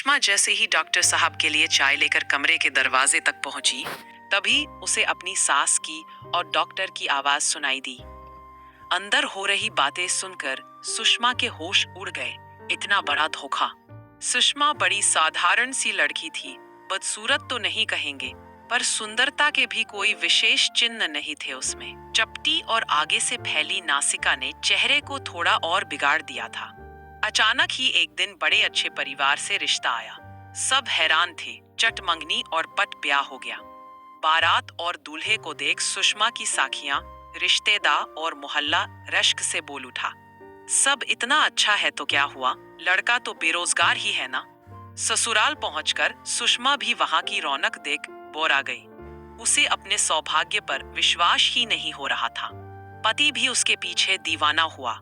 सुषमा जैसे ही डॉक्टर साहब के लिए चाय लेकर कमरे के दरवाजे तक पहुंची, तभी उसे अपनी सास की और डॉक्टर की आवाज सुनाई दी। अंदर हो रही बातें सुनकर सुषमा के होश उड़ गए। इतना बड़ा धोखा। सुषमा बड़ी साधारण सी लड़की थी। बदसूरत तो नहीं कहेंगे, पर सुंदरता के भी कोई विशेष चिन्ह नहीं थे उसमें। चपटी और आगे से फैली नासिका ने चेहरे को थोड़ा और बिगाड़ दिया था। अचानक ही एक दिन बड़े अच्छे परिवार से रिश्ता आया। सब हैरान थे। चट मंगनी और पट ब्याह हो गया। बारात और दूल्हे को देख सुषमा की साखियां, रिश्तेदार और मोहल्ला रश्क से बोल उठा। सब इतना अच्छा है तो क्या हुआ, लड़का तो बेरोजगार ही है ना। ससुराल पहुंचकर सुषमा भी वहां की रौनक देख बोर आ गई। उसे अपने सौभाग्य पर विश्वास ही नहीं हो रहा था। पति भी उसके पीछे दीवाना हुआ।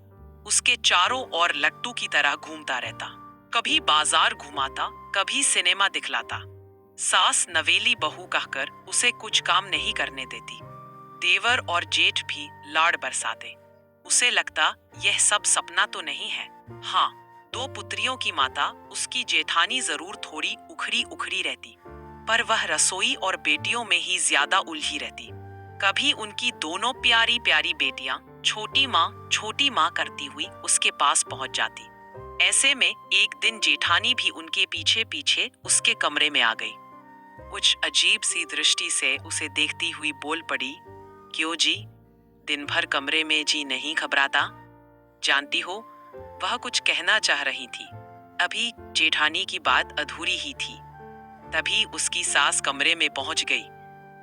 उसके चारों ओर लट्टू की तरह घूमता रहता। कभी बाजार घुमाता, कभी सिनेमा दिखलाता। सास नवेली बहू कहकर उसे कुछ काम नहीं करने देती। देवर और जेठ भी लाड़ बरसाते। उसे लगता यह सब सपना तो नहीं है। हाँ, 2 पुत्रियों की माता उसकी जेठानी जरूर थोड़ी उखड़ी उखड़ी रहती, पर वह रसोई और बेटियों में ही ज्यादा उलझी रहती। कभी उनकी दोनों प्यारी प्यारी बेटियां छोटी माँ करती हुई उसके पास पहुंच जाती। ऐसे में एक दिन जेठानी भी उनके पीछे पीछे उसके कमरे में आ गई। कुछ अजीब सी दृष्टि से उसे देखती हुई बोल पड़ी, क्यों जी, दिन भर कमरे में जी नहीं घबराता? जानती हो, वह कुछ कहना चाह रही थी। अभी जेठानी की बात अधूरी ही थी। तभी उसकी सास कमरे में पहुंच गई।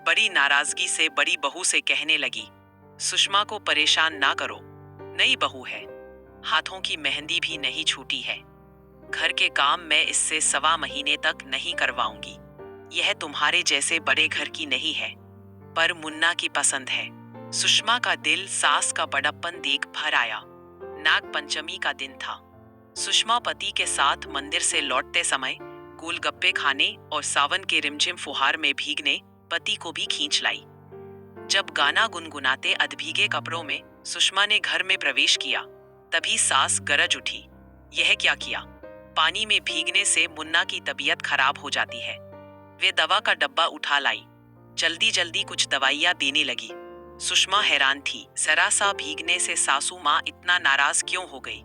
बड़ी नाराजगी से बड़ी बहू से कहने लगी, सुषमा को परेशान ना करो, नई बहू है, हाथों की मेहंदी भी नहीं छूटी है। घर के काम मैं इससे 1.25 महीने तक नहीं करवाऊंगी। यह तुम्हारे जैसे बड़े घर की नहीं है, पर मुन्ना की पसंद है। सुषमा का दिल सास का बड़प्पन देख भर आया। नाग पंचमी का दिन था। सुषमा पति के साथ मंदिर से लौटते समय गोलगप्पे खाने और सावन के रिमझिम फुहार में भीगने पति को भी खींच लाई। जब गाना गुनगुनाते अधभीगे कपड़ों में सुषमा ने घर में प्रवेश किया, तभी सास गरज उठी, यह क्या किया? पानी में भीगने से मुन्ना की तबीयत खराब हो जाती है। वे दवा का डब्बा उठा लाई। जल्दी जल्दी कुछ दवाइयां देने लगी। सुषमा हैरान थी, जरा सा भीगने से सासू माँ इतना नाराज क्यों हो गई?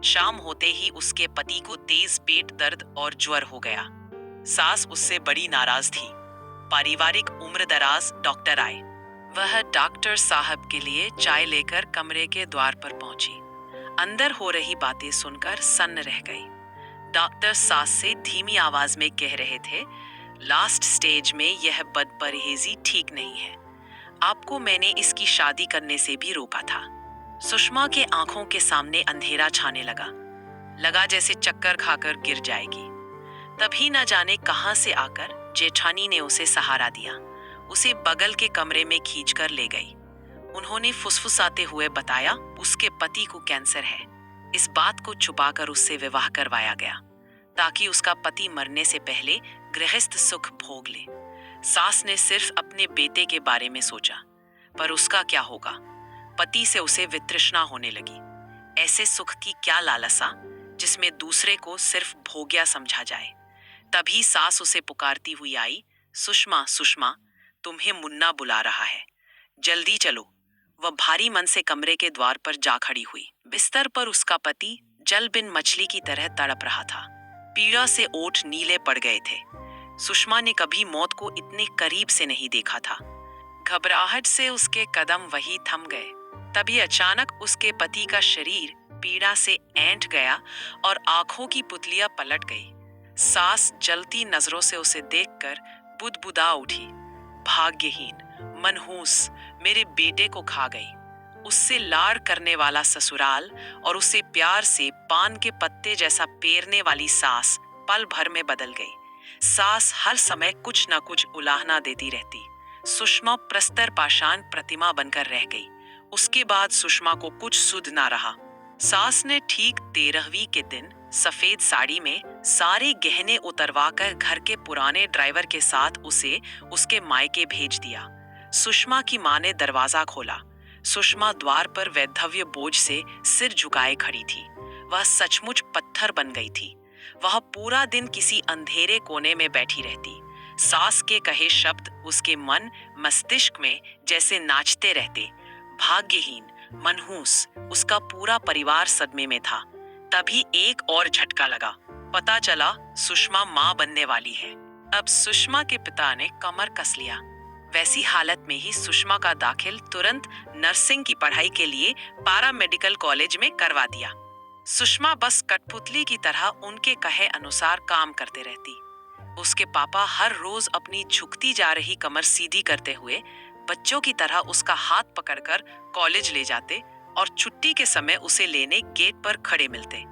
शाम होते ही उसके पति को तेज पेट दर्द और ज्वर हो गया। सास उससे बड़ी नाराज थी। पारिवारिक उम्रदराज डॉक्टर आए। वह डॉक्टर साहब के लिए चाय लेकर कमरे के द्वार पर पहुंची। अंदर हो रही बातें सुनकर सन्न रह गई। डॉक्टर सास से धीमी आवाज में कह रहे थे, लास्ट स्टेज में यह बदपरहेजी ठीक नहीं है। आपको मैंने इसकी शादी करने से भी रोका था। सुषमा के आंखों के सामने अंधेरा छाने लगा जैसे चक्कर खाकर गिर जाएगी। तभी न जाने कहां से आकर जेठानी ने उसे सहारा दिया। उसे बगल के कमरे में खींचकर ले गई। उन्होंने फुसफुसाते हुए बताया, उसके पति को कैंसर है। इस बात को छुपाकर उससे विवाह करवाया गया, ताकि उसका पति मरने से पहले गृहस्थ सुख भोग ले। सास ने सिर्फ अपने बेटे के बारे में सोचा, पर उसका क्या होगा? पति से उसे वितृष्णा होने लगी। ऐसे सुख की क्या लालसा, जिसमें दूसरे को सिर्फ भोग्या समझा जाए। तभी सास उसे पुकारती हुई आई, सुषमा सुषमा, तुम्हें मुन्ना बुला रहा है, जल्दी चलो। वह भारी मन से कमरे के द्वार पर जा खड़ी हुई। बिस्तर पर उसका पति जल बिन मछली की तरह तड़प रहा था। पीड़ा से ओठ नीले पड़ गए थे। सुषमा ने कभी मौत को इतने करीब से नहीं देखा था। घबराहट से उसके कदम वहीं थम गए। तभी अचानक उसके पति का शरीर पीड़ा से ऐंठ गया और आंखों की पुतलियां पलट गई। सास जलती नजरों से उसे देखकर बुदबुदा उठी, भाग्यहीन, मनहूस, मेरे बेटे को खा गई। उससे लाड़ करने वाला ससुराल और उसे प्यार से पान के पत्ते जैसा पेरने वाली सास पल भर में बदल गई। सास हर समय कुछ न कुछ उलाहना देती रहती। सुषमा प्रस्तर पाषाण प्रतिमा बनकर रह गई। उसके बाद सुषमा को कुछ सुध ना रहा। सास ने ठीक 13वीं के दिन सफेद साड़ी में सारे गहने उतरवाकर घर के पुराने ड्राइवर के साथ उसे उसके मायके भेज दिया। सुषमा की मां ने दरवाजा खोला। सुषमा द्वार पर वैधव्य बोझ से सिर झुकाए खड़ी थी। वह सचमुच पत्थर बन गई थी। वह पूरा दिन किसी अंधेरे कोने में बैठी रहती। सास के कहे शब्द उसके मन मस्तिष्क में जैसे नाचते रहते। भाग्यहीन, मनहूस, उसका पूरा परिवार सदमे में था। तभी एक और झटका लगा। पता चला सुषमा मां बनने वाली है। अब सुषमा के पिता ने कमर कस लिया। वैसी हालत में ही सुषमा का दाखिल तुरंत नर्सिंग की पढ़ाई के लिए पैरामेडिकल कॉलेज में करवा दिया। सुषमा बस कठपुतली की तरह उनके कहे अनुसार काम करते रहती। उसके पापा हर रोज अपनी झुकती जा रही कमर सीधी करते हुए बच्चों की तरह उसका हाथ पकड़कर कॉलेज ले जाते और छुट्टी के समय उसे लेने गेट पर खड़े मिलते।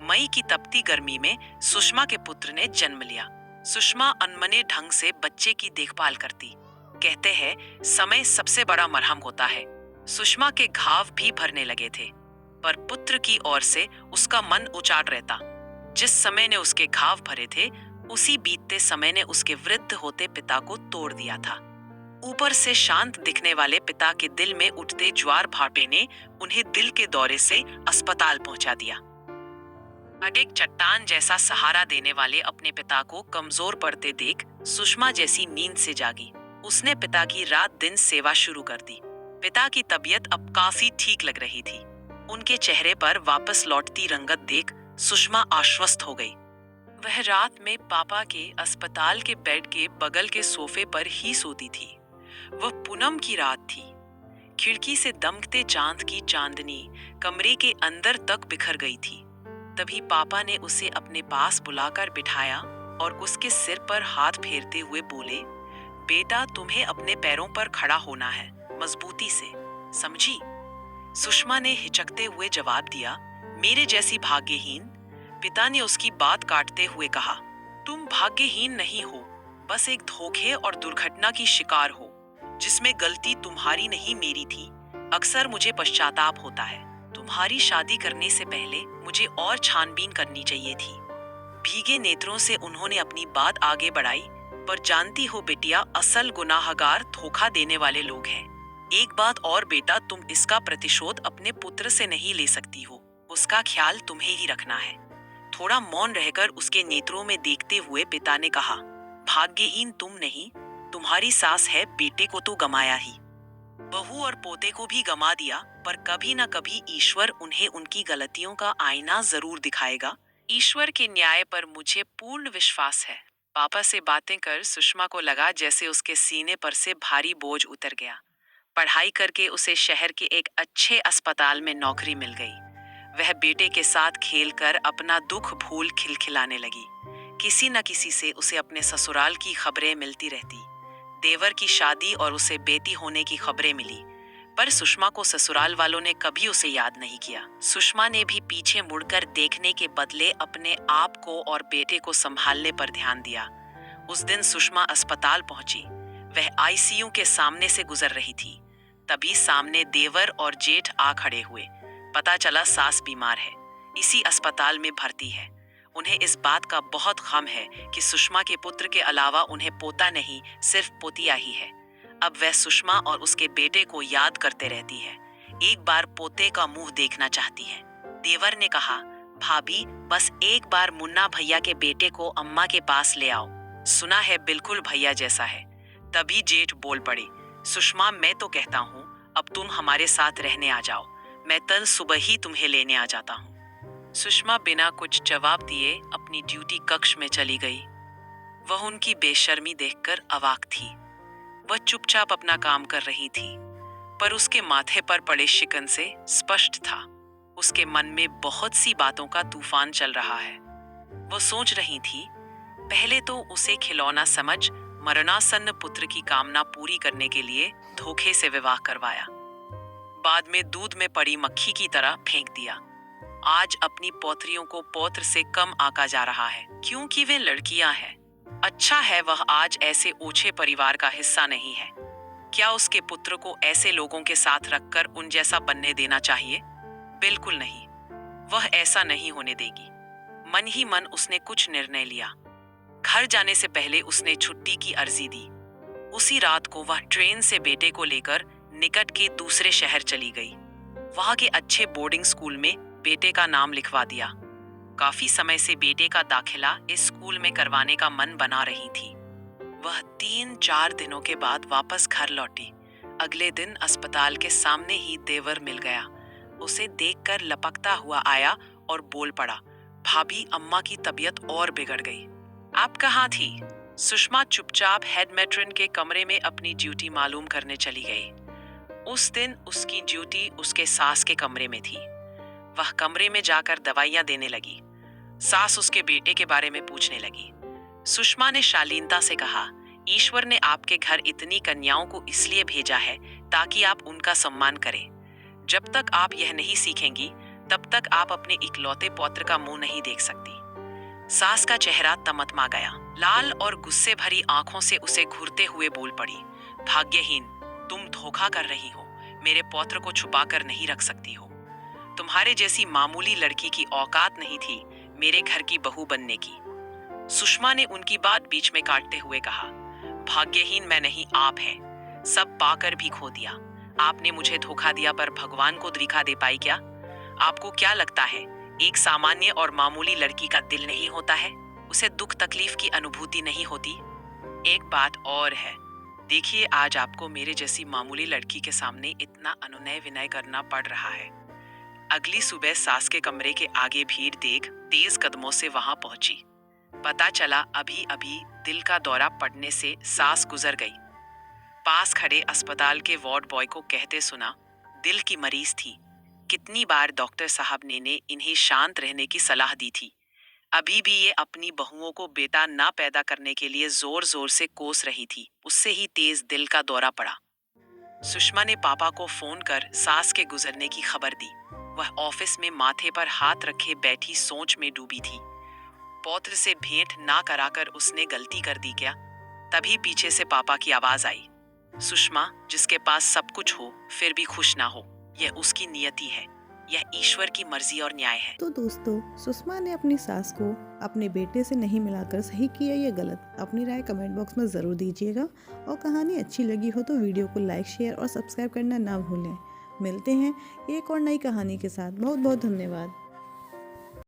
मई की तपती गर्मी में सुषमा के पुत्र ने जन्म लिया। सुषमा अनमने ढंग से बच्चे की देखभाल करती। कहते हैं समय सबसे बड़ा मरहम होता है। सुषमा के घाव भी भरने लगे थे, पर पुत्र की ओर से उसका मन उचाट रहता। जिस समय ने उसके घाव भरे थे, उसी बीतते समय ने उसके वृद्ध होते पिता को तोड़ दिया था। ऊपर से शांत दिखने वाले पिता के दिल में उठते ज्वार भाटे ने उन्हें दिल के दौरे से अस्पताल पहुंचा दिया। एक चट्टान जैसा सहारा देने वाले अपने पिता को कमजोर पड़ते देख सुषमा जैसी नींद से जागी। उसने पिता की रात दिन सेवा शुरू कर दी। पिता की तबीयत अब काफी ठीक लग रही थी। उनके चेहरे पर वापस लौटती रंगत देख सुषमा आश्वस्त हो गई। वह रात में पापा के अस्पताल के बेड के बगल के सोफे पर ही सोती थी। वह पूनम की रात थी। खिड़की से दमकते चांद की चांदनी कमरे के अंदर तक बिखर गई थी। तभी पापा ने उसे अपने पास बुलाकर बिठाया और उसके सिर पर हाथ फेरते हुए बोले, बेटा तुम्हें अपने पैरों पर खड़ा होना है, मजबूती से, समझी? सुषमा ने हिचकते हुए जवाब दिया, मेरे जैसी भाग्यहीन। पिता ने उसकी बात काटते हुए कहा, तुम भाग्यहीन नहीं हो, बस एक धोखे और दुर्घटना की शिकार हो, जिसमें गलती तुम्हारी नहीं मेरी थी। अक्सर मुझे पश्चाताप होता है। तुम्हारी शादी करने से पहले मुझे और छानबीन करनी चाहिए थी। भीगे नेत्रों से उन्होंने अपनी बात आगे बढ़ाई, पर जानती हो बिटिया, असल गुनाहगार धोखा देने वाले लोग हैं। एक बात और बेटा, तुम इसका प्रतिशोध अपने पुत्र से नहीं ले सकती हो। उसका ख्याल तुम्हें ही रखना है। थोड़ा मौन रहकर उसके नेत्रों में देखते हुए पिता ने कहा, भाग्यहीन तुम नहीं, तुम्हारी सास है। बेटे को तो गमाया ही, बहू और पोते को भी गमा दिया, पर कभी न कभी ईश्वर उन्हें उनकी गलतियों का आईना जरूर दिखाएगा। ईश्वर के न्याय पर मुझे पूर्ण विश्वास है। पापा से बातें कर सुषमा को लगा जैसे उसके सीने पर से भारी बोझ उतर गया। पढ़ाई करके उसे शहर के एक अच्छे अस्पताल में नौकरी मिल गई। वह बेटे के साथ खेलकर अपना दुख भूल खिलखिलाने लगी। किसी न किसी से उसे अपने ससुराल की खबरें मिलती रहती। देवर की शादी और उसे बेटी होने की खबरें मिली, पर सुषमा को ससुराल वालों ने कभी उसे याद नहीं किया। सुषमा ने भी पीछे मुड़कर देखने के बदले अपने आप को और बेटे को संभालने पर ध्यान दिया। उस दिन सुषमा अस्पताल पहुंची। वह आईसीयू के सामने से गुजर रही थी। तभी सामने देवर और जेठ आ खड़े हुए। पता चला सास बीमार है, इसी अस्पताल में भर्ती है। उन्हें इस बात का बहुत गम है कि सुषमा के पुत्र के अलावा उन्हें पोता नहीं, सिर्फ पोतिया ही है। अब वह सुषमा और उसके बेटे को याद करते रहती है। एक बार पोते का मुंह देखना चाहती है। देवर ने कहा, भाभी बस एक बार मुन्ना भैया के बेटे को अम्मा के पास ले आओ, सुना है बिल्कुल भैया जैसा है। तभी जेठ बोल पड़े, सुषमा मैं तो कहता हूँ अब तुम हमारे साथ रहने आ जाओ, मैं कल सुबह ही तुम्हें लेने आ जाता हूँ। सुषमा बिना कुछ जवाब दिए अपनी ड्यूटी कक्ष में चली गई। वह उनकी बेशर्मी देखकर अवाक थी। वह चुपचाप अपना काम कर रही थी, पर उसके माथे पर पड़े शिकन से स्पष्ट था, उसके मन में बहुत सी बातों का तूफान चल रहा है। वो सोच रही थी, पहले तो उसे खिलौना समझ मरणासन्न पुत्र की कामना पूरी करने के लिए धोखे से विवाह करवाया, बाद में दूध में पड़ी मक्खी की तरह फेंक दिया। आज अपनी पौत्रियों को पौत्र से कम आका जा रहा है, क्योंकि वे लड़कियां हैं। अच्छा है वह आज ऐसे ओछे परिवार का हिस्सा नहीं है। क्या उसके पुत्र को ऐसे लोगों के साथ रखकर उन जैसा बनने देना चाहिए? बिल्कुल नहीं, वह ऐसा नहीं होने देगी। मन ही मन उसने कुछ निर्णय लिया। घर जाने से पहले उसने छुट्टी की अर्जी दी। उसी रात को वह ट्रेन से बेटे को लेकर निकट के दूसरे शहर चली गई। वहां के अच्छे बोर्डिंग स्कूल में बेटे का नाम लिखवा दिया। काफी समय से बेटे का दाखिला इस स्कूल में करवाने का मन बना रही थी। वह 3-4 दिनों के बाद वापस घर लौटी। अगले दिन अस्पताल के सामने ही देवर मिल गया। उसे देखकर लपकता हुआ आया और बोल पड़ा, भाभी, अम्मा की तबीयत और बिगड़ गई। आप कहाँ थी? सुषमा चुपचाप हेड मैट्रन के कमरे में अपनी ड्यूटी मालूम करने चली गई। उस दिन उसकी ड्यूटी उसके सास के कमरे में थी। वह कमरे में जाकर दवाइयां देने लगी। सास उसके बेटे के बारे में पूछने लगी। सुषमा ने शालीनता से कहा, ईश्वर ने आपके घर इतनी कन्याओं को इसलिए भेजा है ताकि आप उनका सम्मान करें। जब तक आप यह नहीं सीखेंगी तब तक आप अपने इकलौते पौत्र का मुंह नहीं देख सकती। सास का चेहरा तमतमा गया। लाल और गुस्से भरी आंखों से उसे घूरते हुए बोल पड़ी, भाग्यहीन, तुम धोखा कर रही हो। मेरे पौत्र को छुपा कर नहीं रख सकती हो। तुम्हारे जैसी मामूली लड़की की औकात नहीं थी मेरे घर की बहू बनने की। सुषमा ने उनकी बात बीच में काटते हुए कहा, भाग्यहीन मैं नहीं, आप हैं। सब पाकर भी खो दिया। आपने मुझे धोखा दिया पर भगवान को दिखा दे पाई क्या? आपको क्या लगता है एक सामान्य और मामूली लड़की का दिल नहीं होता है? उसे दुख तकलीफ की अनुभूति नहीं होती? एक बात और है, देखिए आज आपको मेरे जैसी मामूली लड़की के सामने इतना अनुनय विनय करना पड़ रहा है। अगली सुबह सास के कमरे के आगे भीड़ देख तेज कदमों से वहां पहुंची। पता चला अभी अभी दिल का दौरा पड़ने से सास गुजर गई। पास खड़े अस्पताल के वार्ड बॉय को कहते सुना, दिल की मरीज थी। कितनी बार डॉक्टर साहब ने इन्हें शांत रहने की सलाह दी थी। अभी भी ये अपनी बहुओं को बेटा ना पैदा करने के लिए जोर जोर से कोस रही थी। उससे ही तेज दिल का दौरा पड़ा। सुषमा ने पापा को फोन कर सास के गुजरने की खबर दी। वह ऑफिस में माथे पर हाथ रखे बैठी सोच में डूबी थी। पौत्र से भेंट ना कराकर उसने गलती कर दी क्या? तभी पीछे से पापा की आवाज आई, सुषमा, जिसके पास सब कुछ हो फिर भी खुश ना हो, यह उसकी नियति है। यह ईश्वर की मर्जी और न्याय है। तो दोस्तों, सुषमा ने अपनी सास को अपने बेटे से नहीं मिलाकर सही किया या गलत? अपनी राय कमेंट बॉक्स में ज़रूर दीजिएगा। और कहानी अच्छी लगी हो तो वीडियो को लाइक, शेयर और सब्सक्राइब करना ना भूलें। मिलते हैं एक और नई कहानी के साथ। बहुत बहुत धन्यवाद।